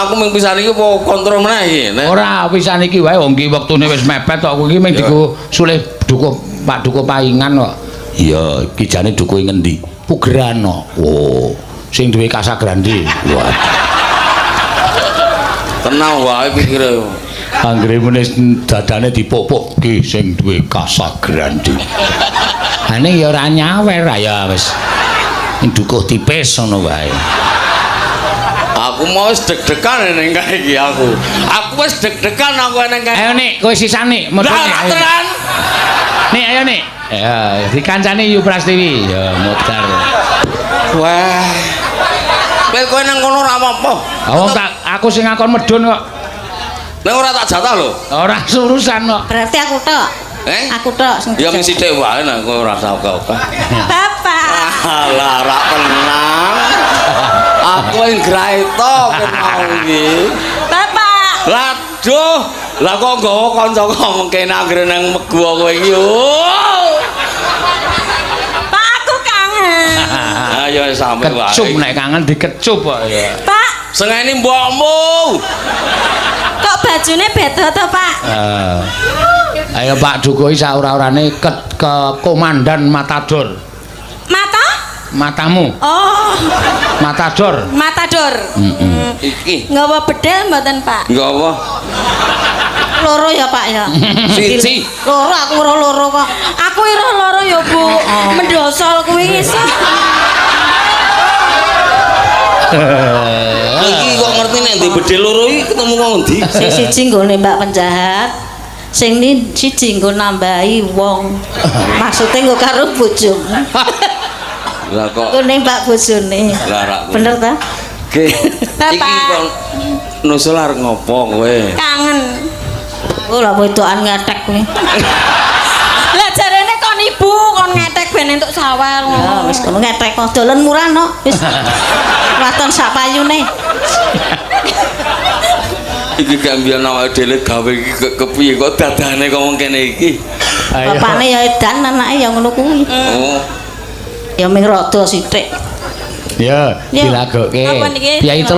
aku ming pisan iki apa kontrol meneh iki. Ora pisan iki wae wong iki wektune wis mepet kok iki ming diku sulih dukuh Pak Dukuh Paingan kok. Iya, iki jane dukuhe ngendi? Pugerano. Oh, sing duwe Casagrande. Wah. Tenang wae pikire. Anggere meneh dadane dipopok ki sing duwe Casagrande. Ane ya ora nyawer ya wis. Dukuh tipis ngono wae. Aku mau wis deg-degan ning kae iki aku. Aku wis deg-degan aku ning kae. Ayo Nik, kowe sisane mudhun. Tenan. Nik, ayo Nik. Ya, dikancani Yu Prastiwi. Ya, mutar. Wah. Kowe nang kono ora apa-apa. Wong tak aku sing ngakon medhun kok. Nek ora tak jatah lho. Ora urusan kok. Berarti aku tok. Aku tok sing. Ya mung sithik wae nek kowe ora usah oke-oke. Bapak. Alah, ra tenang. Aku yang graito mau iki. Bapak. Laduh, lah kok nggawa kanca-kanca mengkene anggere nang megu kowe iki. Pak, aku kangen. Ayo sampe wae. Kecup nek kangen dikecup kok ya. Pak, Sengeni mbokmu. kok bajune beda to, Pak? Ayo Pak Dukuh sak ora-orane ke komandan Matador. Matamu. Oh, Matador. Iki. Nggawa bedel mboten, Pak? Nggawa. Loro ya, Pak ya. Siji. Loro aku ora loro kok. Aku ira loro ya, Bu. Mendosol kuwi iso. Iki kok ngerti nek ndek bedel loro iki ketemu wong endi? Sing siji nggone Mbak penjahat. Sing ni siji nggo nambahi wong. Maksude nggo karo bojomu. Lah kok Ngene Mbak bojone. lah ra. Bener ta? Oke. Iki kok nusul arep ngopo kowe? Kangen. Oh lah wedokan ngetek kuwi. Lah jarene kon ibu kon ngetek ben entuk sawer ngono. Wis kono ngetek kok dolen murah no. Wis. Waton sak payune. Iki gak mbiyen awake dhewe gawe iki kepiye kok dadane kok mengkene iki. Bapakne ya edan anake ya ngono kuwi. Oh. Ya ming rada sithik. Ya, dilagokke. Apa niki? Piai telu